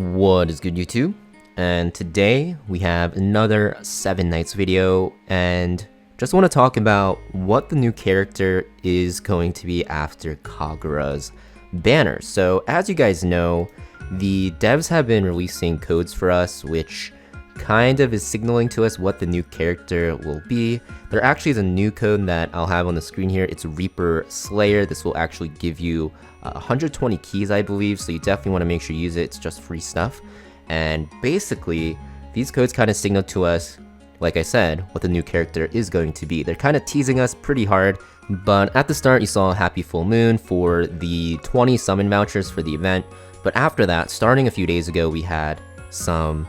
What is good, YouTube? And today we have another 7 Nights video, and just want to talk about what the new character is going to be after Kagura's banner. So as you guys know, the devs have been releasing codes for us, which kind of is signaling to us what the new character will be. There actually is a new code that I'll have on the screen here. It's Reaper Slayer. This will actually give you 120 keys, I believe, so you definitely want to make sure you use it. It's just free stuff. And basically, these codes kind of signal to us, like I said, what the new character is going to be. They're kind of teasing us pretty hard, but at the start you saw Happy Full Moon for the 20 summon vouchers for the event. But after that, starting a few days ago, we had some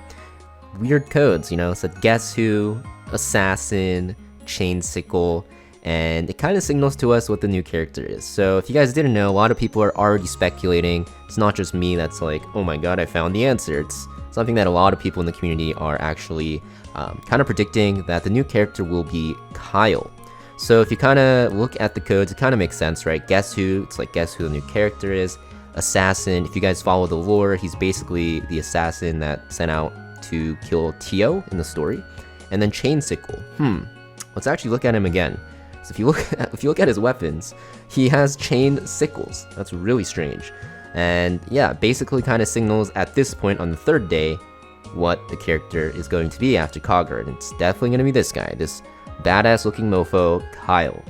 weird codes, you know, said Guess Who, Assassin, Chain Sickle, and it kind of signals to us what the new character is. So if you guys didn't know, a lot of people are already speculating. It's not just me that's like, oh my god, I found the answer. It's something that a lot of people in the community are actually kind of predicting, that the new character will be Kyle. So if you kind of look at the codes, it kind of makes sense, right? Guess Who, it's like guess who the new character is. Assassin, if you guys follow the lore, he's basically the assassin that sent out to kill Tio in the story. And then Chain Sickle, let's actually look at him again. So if you look at his weapons, he has chain sickles. That's really strange. And yeah, basically kind of signals at this point on the 3rd day what the character is going to be after Kagura. And it's definitely going to be this guy, this badass looking mofo, Kyle.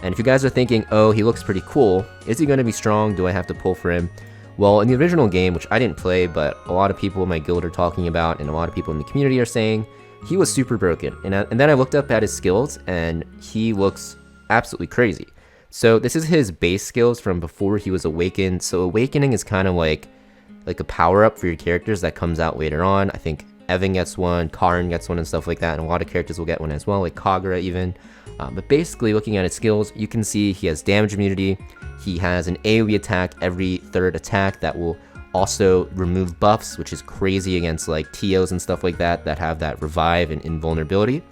And if you guys are thinking, oh, he looks pretty cool, is he going to be strong? Do I have to pull for him? Well, in the original game, which I didn't play, but a lot of people in my guild are talking about, and a lot of people in the community are saying, he was super broken. And then I looked up at his skills, and he looks absolutely crazy. So this is his base skills from before he was awakened. So awakening is kind of like a power-up for your characters that comes out later on. I think Evan gets one, Karin gets one, and stuff like that, and a lot of characters will get one as well, like Kagura even. But basically, looking at his skills, you can see he has damage immunity. He has an AoE attack every 3rd attack that will also remove buffs, which is crazy against like TOs and stuff like that have that revive and invulnerability.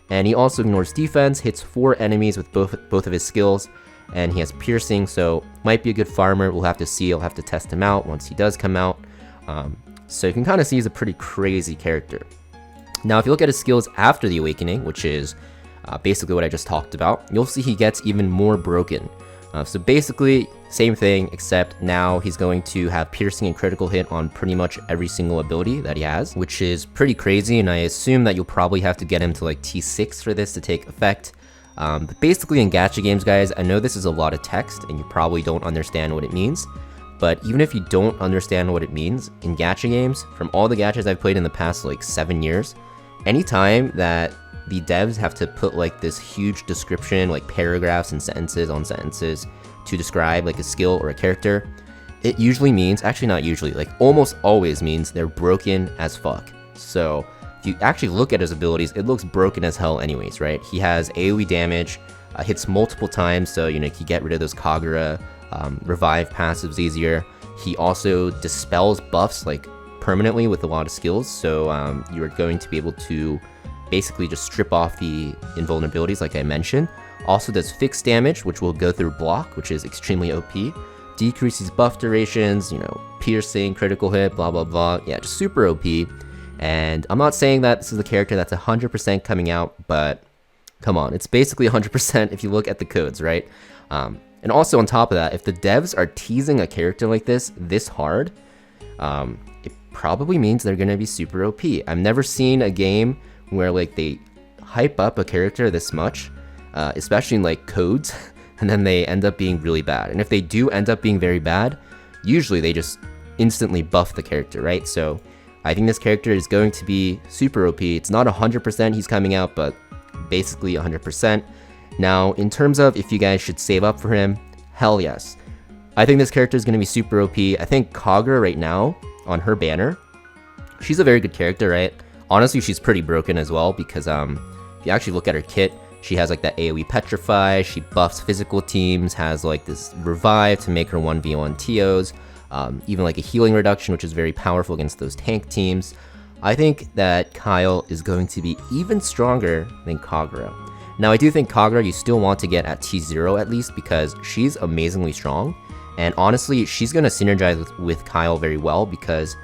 And he also ignores defense, hits 4 enemies with both of his skills, and he has piercing, so might be a good farmer. We'll have to see. I'll have to test him out once he does come out. So you can kind of see he's a pretty crazy character. Now, if you look at his skills after the awakening, which is basically what I just talked about, you'll see he gets even more broken. So basically, same thing, except now he's going to have piercing and critical hit on pretty much every single ability that he has, which is pretty crazy, and I assume that you'll probably have to get him to like T6 for this to take effect. But basically in gacha games, guys, I know this is a lot of text, and you probably don't understand what it means, but even if you don't understand what it means, in gacha games, from all the gachas I've played in the past like 7 years, anytime that the devs have to put like this huge description, like paragraphs and sentences on sentences to describe like a skill or a character, it usually means, actually not usually, like almost always means they're broken as fuck. So if you actually look at his abilities, it looks broken as hell anyways, right? He has AoE damage, hits multiple times, so you know, he get rid of those Kagura revive passives easier. He also dispels buffs like permanently with a lot of skills, so you're going to be able to basically just strip off the invulnerabilities like I mentioned. Also does fixed damage, which will go through block, which is extremely OP. Decreases buff durations, you know, piercing, critical hit, blah blah blah. Yeah, just super OP. And I'm not saying that this is a character that's 100% coming out, but come on, it's basically 100% if you look at the codes, right? And also on top of that, if the devs are teasing a character like this hard, it probably means they're gonna be super OP. I've never seen a game where like they hype up a character this much, especially in like codes, and then they end up being really bad. And if they do end up being very bad, usually they just instantly buff the character, right? So I think this character is going to be super OP. It's not 100% he's coming out, but basically 100%. Now, in terms of if you guys should save up for him, hell yes. I think this character is going to be super OP. I think Kagura right now, on her banner, she's a very good character, right? Honestly, she's pretty broken as well, because if you actually look at her kit, she has like that AoE Petrify, she buffs physical teams, has like this revive to make her 1v1 TOs, even like a healing reduction, which is very powerful against those tank teams. I think that Kyle is going to be even stronger than Kagura. Now, I do think Kagura you still want to get at T0 at least, because she's amazingly strong, and honestly, she's going to synergize with Kyle very well, because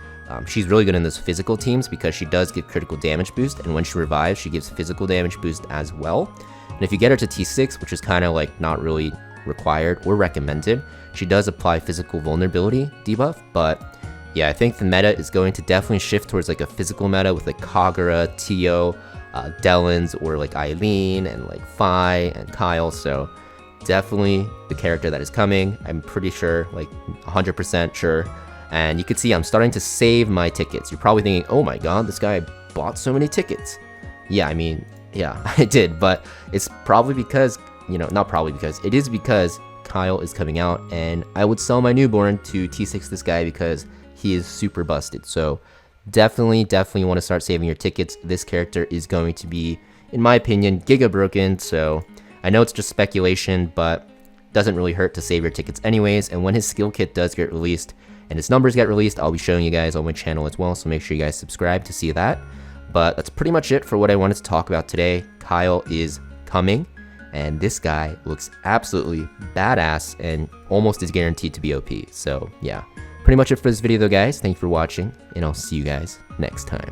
She's really good in those physical teams because she does get critical damage boost, and when she revives, she gives physical damage boost as well. And if you get her to T6, which is kind of like not really required or recommended, she does apply physical vulnerability debuff. But yeah, I think the meta is going to definitely shift towards like a physical meta with like Kagura, Tio, Delins, or like Eileen and like Fi and Kyle. So definitely the character that is coming. I'm pretty sure, like 100% sure. And you can see I'm starting to save my tickets. You're probably thinking, oh my god, this guy bought so many tickets. Yeah, I mean, yeah, I did, but it's probably because, you know, not probably because, it is because Kyle is coming out, and I would sell my newborn to T6 this guy because he is super busted. So definitely want to start saving your tickets. This character is going to be, in my opinion, giga broken. So I know it's just speculation, but doesn't really hurt to save your tickets anyways. And when his skill kit does get released and his numbers get released, I'll be showing you guys on my channel as well. So make sure you guys subscribe to see that. But that's pretty much it for what I wanted to talk about today. Kyle is coming, and this guy looks absolutely badass and almost is guaranteed to be OP. So yeah, pretty much it for this video though, guys. Thank you for watching, and I'll see you guys next time.